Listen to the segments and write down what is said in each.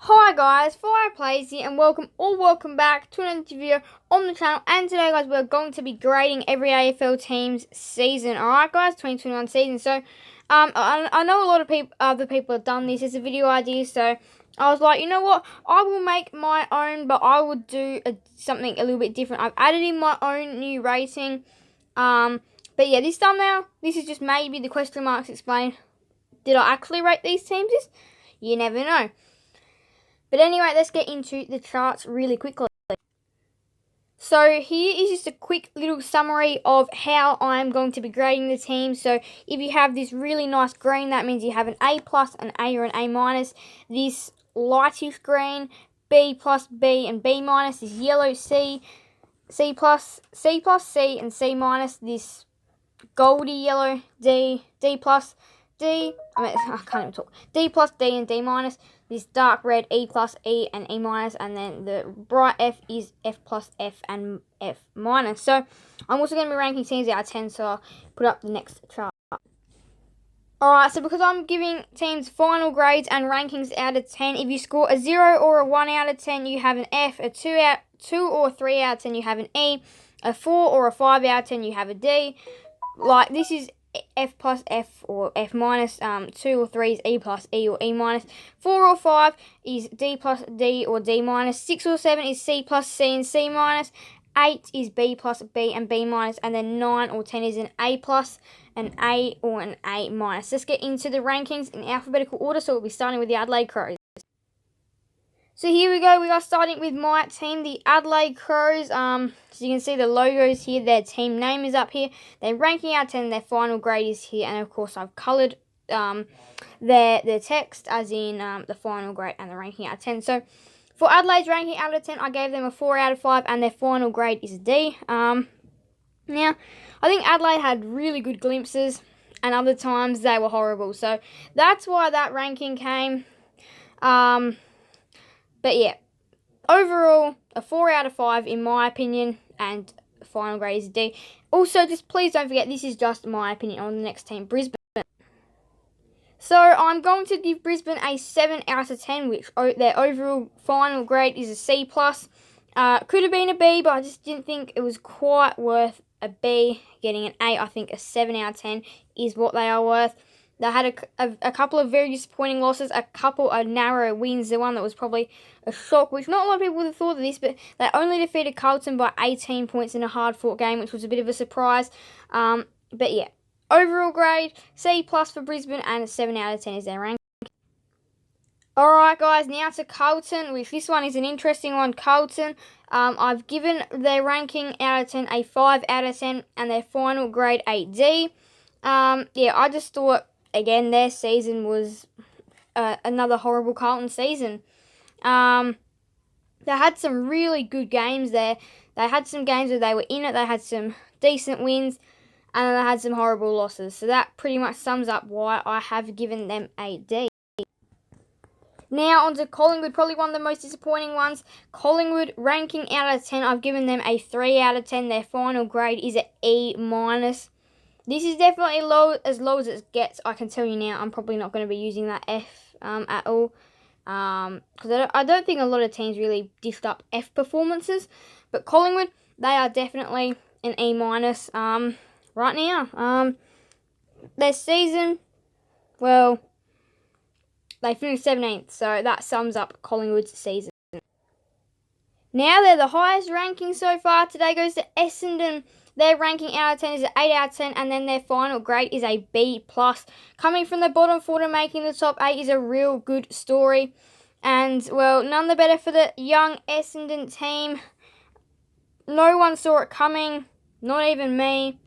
Hi guys, Fireplays here and welcome back to another video on the channel. And today guys, we're going to be grading every AFL team's season. Alright guys, 2021 season. So I know a lot of other people have done this as a video idea, so I was like, you know what, I will make my own, but I would do something a little bit different. I've added in my own new rating. But yeah, this thumbnail, this is just maybe the question marks explain. Did I actually rate these teams? You never know. But anyway, let's get into the charts really quickly. So here is just a quick little summary of how I'm going to be grading the team. So if you have this really nice green, that means you have an A+, an A or an A-. This lightish green, B+, B and B-. This yellow C, C+, C+, C and C-. This goldy yellow D, D+, D, I can't even talk. D+, D and D-. This dark red E+, E and E-. And then the bright F is F+, F and F-. So I'm also going to be ranking teams out of 10, so I'll put up the next chart. Alright, so because I'm giving teams final grades and rankings out of 10, if you score a 0 or a 1 out of 10, you have an F, a 2 or 3 out of 10, you have an E, a 4 or a 5 out of 10, you have a D. Like, this is F+, F or F-. 2 or 3 is E+, E or E-. 4 or 5 is D+, D or D-. 6 or 7 is C+, C and C-. 8 is B+, B and B-. And then 9 or 10 is an A+, an A or an A-. Let's get into the rankings in alphabetical order. So we'll be starting with the Adelaide Crows. So here we go. We are starting with my team, the Adelaide Crows. So you can see the logos here. Their team name is up here. Their ranking out of 10, their final grade is here. And of course, I've coloured their text as in the final grade and the ranking out of 10. So for Adelaide's ranking out of 10, I gave them a 4 out of 5, and their final grade is a D. Now, I think Adelaide had really good glimpses, and other times they were horrible. So that's why that ranking came. But yeah, overall, a 4 out of 5 in my opinion, and the final grade is a D. Also, just please don't forget, this is just my opinion on the next team, Brisbane. So I'm going to give Brisbane a 7 out of 10, which their overall final grade is a C+. Could have been a B, but I just didn't think it was quite worth a B. Getting an A, I think a 7 out of 10 is what they are worth. They had a couple of very disappointing losses, a couple of narrow wins. The one that was probably a shock, which not a lot of people would have thought of this, but they only defeated Carlton by 18 points in a hard-fought game, which was a bit of a surprise. But yeah, overall grade, C+ for Brisbane, and a 7 out of 10 is their rank. Alright guys, now to Carlton, which this one is an interesting one. Carlton, I've given their ranking out of 10 a 5 out of 10, and their final grade a D. Yeah, I just thought, again, their season was another horrible Carlton season. They had some really good games there. They had some games where they were in it. They had some decent wins, and then they had some horrible losses. So that pretty much sums up why I have given them a D. Now on to Collingwood, probably one of the most disappointing ones. Collingwood, ranking out of 10, I've given them a 3 out of 10. Their final grade is an E-. This is definitely as low as it gets. I can tell you now, I'm probably not going to be using that F at all. Because I don't think a lot of teams really dished up F performances. But Collingwood, they are definitely an E- right now. Their season, well, they finished 17th. So that sums up Collingwood's season. Now they're the highest ranking so far. Today goes to Essendon. Their ranking out of 10 is an 8 out of 10, and then their final grade is a B+. Coming from the bottom 4 to making the top 8 is a real good story. And, well, none the better for the young Essendon team. No one saw it coming, not even me.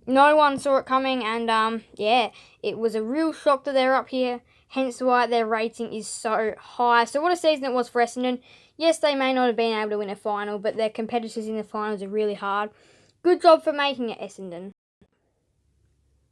No one saw it coming, and, yeah, it was a real shock that they're up here. Hence why their rating is so high. So what a season it was for Essendon. Yes, they may not have been able to win a final, but their competitors in the finals are really hard. Good job for making it, Essendon.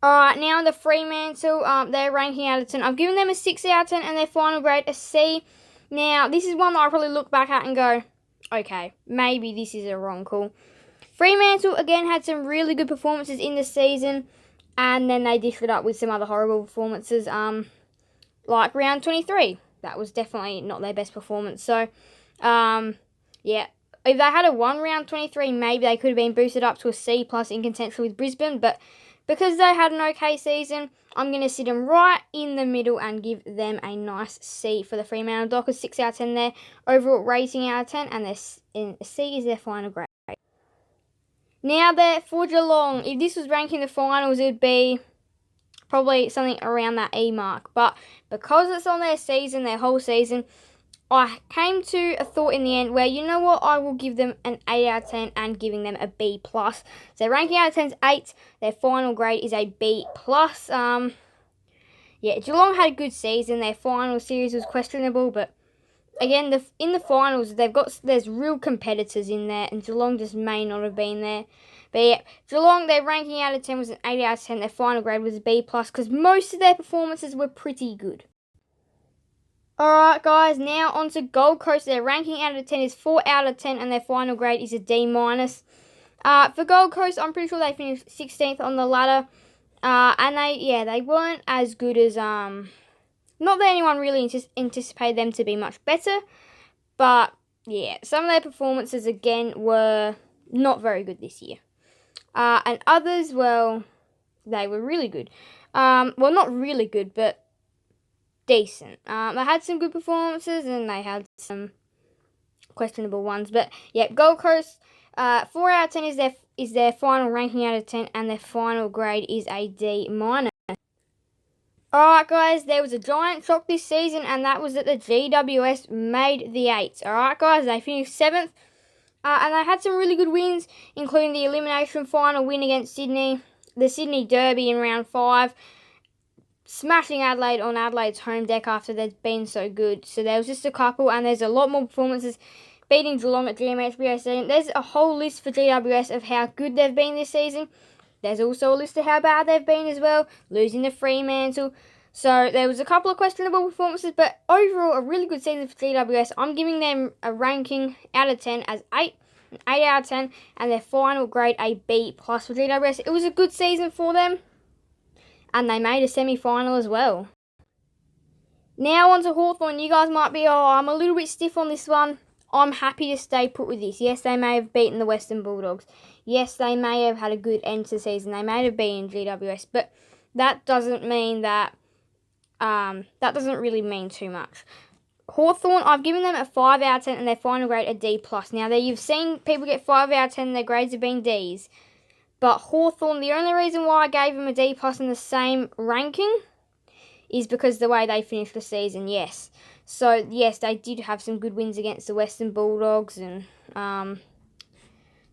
Alright, now the Fremantle, their ranking out of 10. I've given them a 6 out of 10 and their final grade a C. Now, this is one that I probably look back at and go, okay, maybe this is a wrong call. Fremantle, again, had some really good performances in the season, and then they dished it up with some other horrible performances, like round 23. that was definitely not their best performance. So, yeah. If they had a won round 23, maybe they could have been boosted up to a C plus in contention with Brisbane. But because they had an okay season, I'm going to sit them right in the middle and give them a nice C for the Fremantle Dockers. 6 out of 10 there. Overall rating out of 10. And a C is their final grade. Now there for Geelong. If this was ranking the finals, it would be probably something around that E mark. But because it's on their season, their whole season, I came to a thought in the end where, you know what, I will give them an 8 out of 10 and giving them a B+. So their ranking out of 10 is 8. Their final grade is a B+. Yeah, Geelong had a good season. Their final series was questionable, but again, in the finals, there's real competitors in there, and Geelong just may not have been there. But yeah, Geelong, their ranking out of 10 was an 8 out of 10. Their final grade was a B+, because most of their performances were pretty good. Alright guys, now on to Gold Coast. Their ranking out of 10 is 4 out of 10 and their final grade is a D-. For Gold Coast, I'm pretty sure they finished 16th on the ladder. And they weren't as good as, not that anyone really anticipated them to be much better. But yeah, some of their performances again were not very good this year. And others, well, they were really good. Well, not really good, but decent. They had some good performances and they had some questionable ones. But yeah, Gold Coast, 4 out of 10 is their final ranking out of 10 and their final grade is a D-. Alright guys, there was a giant shock this season and that was that the GWS made the 8s. Alright guys, they finished 7th and they had some really good wins, including the elimination final win against Sydney, the Sydney Derby in round 5, smashing Adelaide on Adelaide's home deck after they'd been so good. So there was just a couple, and there's a lot more performances, beating Geelong at GMHBA Stadium. There's a whole list for GWS of how good they've been this season. There's also a list of how bad they've been as well, losing to Fremantle. So there was a couple of questionable performances, but overall a really good season for GWS. I'm giving them a ranking out of 10 as 8 out of 10, and their final grade a B+ for GWS. It was a good season for them, and they made a semi-final as well. Now on to Hawthorn. You guys might be, I'm a little bit stiff on this one. I'm happy to stay put with this. Yes, they may have beaten the Western Bulldogs. Yes, they may have had a good end to the season. They may have been GWS, but that doesn't mean that, that doesn't really mean too much. Hawthorn, I've given them a 5 out of 10 and their final grade a D+. Now, you've seen people get 5 out of 10 and their grades have been Ds. But Hawthorn, the only reason why I gave them a D+ in the same ranking is because the way they finished the season, yes. So, yes, they did have some good wins against the Western Bulldogs, and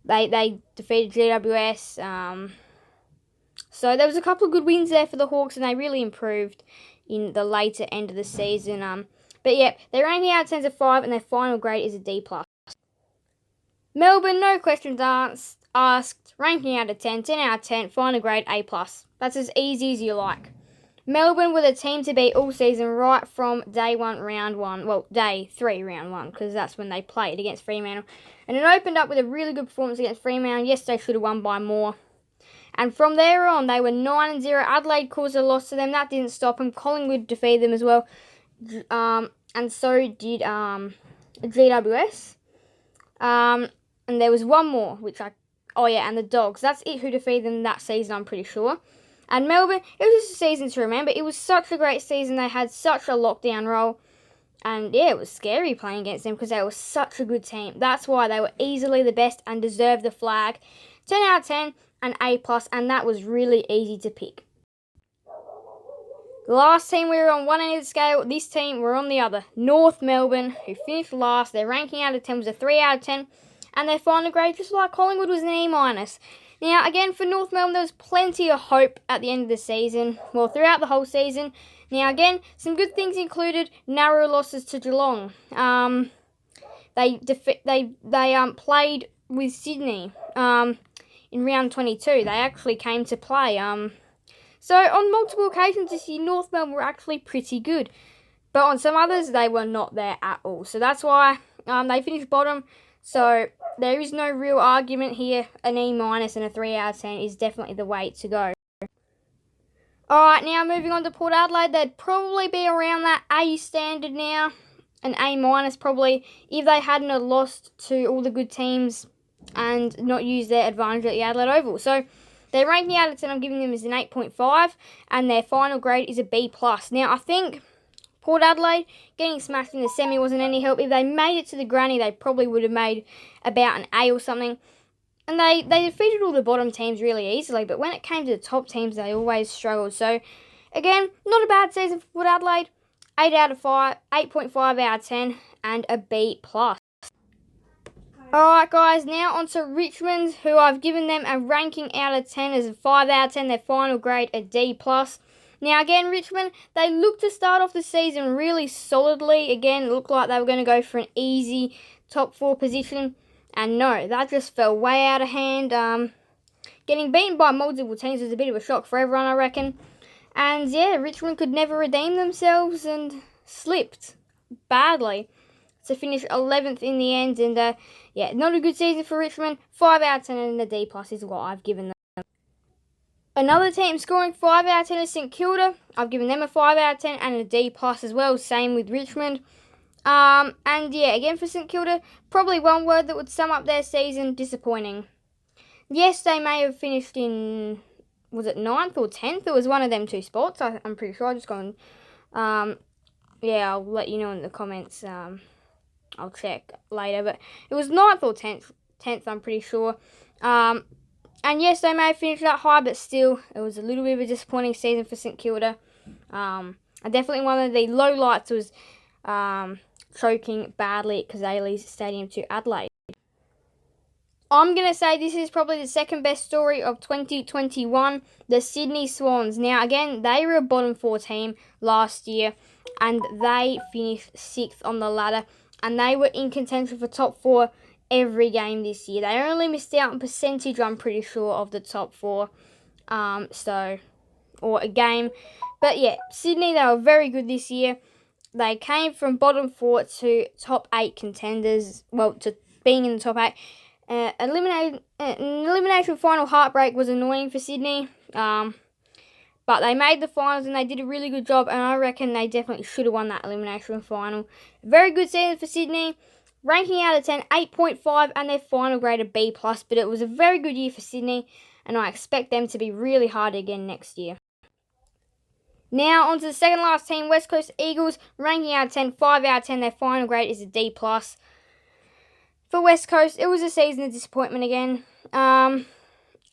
they defeated GWS. So, there was a couple of good wins there for the Hawks, and they really improved in the later end of the season. But, yeah, their ranking out of 10 is a 5, and their final grade is a D+. Melbourne, no questions asked, ranking out of 10, 10 out of 10, final grade A+. That's as easy as you like. Melbourne were the team to beat all season right from day 1, round 1. Well, day 3, round 1, because that's when they played against Fremantle. And it opened up with a really good performance against Fremantle. Yes, they should have won by more. And from there on, they were 9-0. Adelaide caused a loss to them. That didn't stop them. Collingwood defeated them as well. And so did GWS. And there was one more, and the Dogs. That's it who defeated them that season, I'm pretty sure. And Melbourne, it was just a season to remember. It was such a great season. They had such a lockdown role. And yeah, it was scary playing against them because they were such a good team. That's why they were easily the best and deserved the flag. 10 out of 10 and A+, and that was really easy to pick. The last team, we were on one end of the scale. This team were on the other. North Melbourne, who finished last. Their ranking out of 10 was a 3 out of 10. And their final grade, just like Collingwood, was an E-. Now, again, for North Melbourne, there was plenty of hope at the end of the season. Well, throughout the whole season. Now, again, some good things included narrow losses to Geelong. They played with Sydney in round 22. They actually came to play. So, on multiple occasions this year, North Melbourne were actually pretty good. But on some others, they were not there at all. So, that's why they finished bottom. So, there is no real argument here. An E- and a 3 out of 10 is definitely the way to go. Alright, now moving on to Port Adelaide. They'd probably be around that A standard now. An A minus probably, if they hadn't have lost to all the good teams and not used their advantage at the Adelaide Oval. So their ranking out of 10 I'm giving them is an 8.5, and their final grade is a B+. Now I think Port Adelaide getting smashed in the semi wasn't any help. If they made it to the granny, they probably would have made about an A or something. And they defeated all the bottom teams really easily, but when it came to the top teams, they always struggled. So, again, not a bad season for Port Adelaide. 8 out of 5, 8.5 out of 10, and a B+. Alright guys, now on to Richmond, who I've given them a ranking out of 10 as a 5 out of 10, their final grade a D+. Now again, Richmond, they looked to start off the season really solidly. Again, it looked like they were going to go for an easy top 4 position. And no, that just fell way out of hand. Getting beaten by multiple teams was a bit of a shock for everyone, I reckon. And yeah, Richmond could never redeem themselves and slipped badly to finish 11th in the end. And yeah, not a good season for Richmond. 5 out of 10 and a D+ is what I've given them. Another team scoring 5 out of 10 is St Kilda. I've given them a 5 out of 10 and a D+ as well. Same with Richmond. And yeah, again for St Kilda, probably one word that would sum up their season: disappointing. Yes, they may have finished in, was it 9th or 10th? It was one of them two spots, I'm pretty sure. I just gone, yeah, I'll let you know in the comments. I'll check later, but it was 9th or 10th, I'm pretty sure. And yes, they may have finished that high, but still, it was a little bit of a disappointing season for St Kilda. And definitely one of the lowlights was choking badly at Kazali's Stadium to Adelaide. I'm going to say this is probably the second best story of 2021, the Sydney Swans. Now, again, they were a bottom 4 team last year, and they finished 6th on the ladder, and they were in contention for top 4 every game this year. They only missed out on percentage, I'm pretty sure, of the top 4, or a game. But yeah, Sydney, they were very good this year. They came from bottom 4 to top 8 contenders, well, to being in the top 8. Elimination final heartbreak was annoying for Sydney, but they made the finals and they did a really good job, and I reckon they definitely should have won that elimination final. Very good season for Sydney. Ranking out of 10, 8.5, and their final grade a B+, but it was a very good year for Sydney, and I expect them to be really hard again next year. Now, on to the second last team, West Coast Eagles, ranking out of 10, 5 out of 10, their final grade is a D+. For West Coast, it was a season of disappointment again, and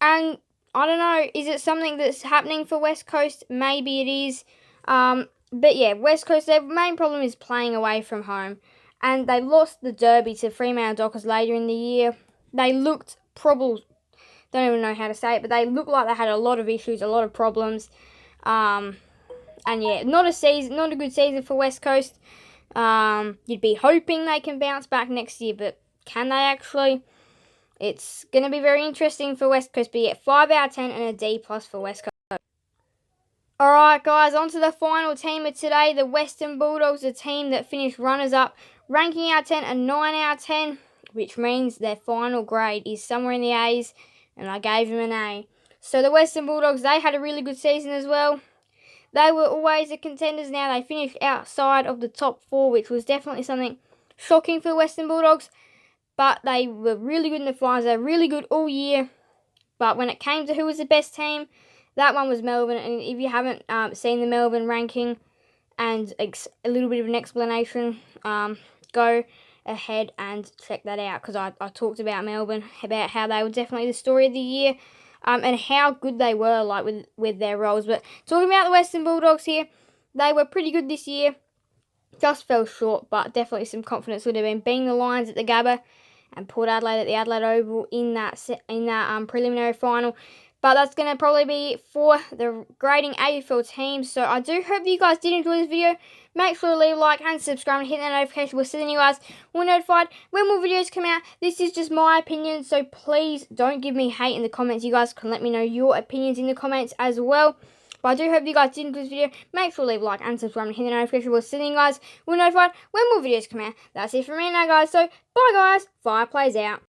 I don't know, is it something that's happening for West Coast? Maybe it is, but yeah, West Coast, their main problem is playing away from home. And they lost the derby to Fremantle Dockers later in the year. They looked don't even know how to say it, but they looked like they had a lot of issues, a lot of problems. And yeah, not a good season for West Coast. You'd be hoping they can bounce back next year, but can they actually? It's going to be very interesting for West Coast, but yeah, 5 out of 10 and a D+ for West Coast. Alright guys, on to the final team of today, the Western Bulldogs, a team that finished runners-up, ranking out of 10, a 9 out of 10, which means their final grade is somewhere in the A's, and I gave them an A. So the Western Bulldogs, they had a really good season as well. They were always the contenders. Now they finished outside of the top 4, which was definitely something shocking for the Western Bulldogs, but they were really good in the finals. They were really good all year, but when it came to who was the best team, that one was Melbourne. And if you haven't seen the Melbourne ranking and a little bit of an explanation, go ahead and check that out, because I talked about Melbourne, about how they were definitely the story of the year, and how good they were, like with their roles. But talking about the Western Bulldogs here, they were pretty good this year, just fell short, but definitely some confidence would have been beating the Lions at the Gabba and Port Adelaide at the Adelaide Oval in that preliminary final. But that's going to probably be for the grading AFL teams. So I do hope that you guys did enjoy this video. Make sure to leave a like and subscribe and hit that notification bell so then you guys will be notified when more videos come out. This is just my opinion, so please don't give me hate in the comments. You guys can let me know your opinions in the comments as well. But I do hope you guys did enjoy this video. Make sure to leave a like and subscribe and hit the notification bell so then you guys will be notified when more videos come out. That's it from me now, guys. So bye guys. Fire plays out.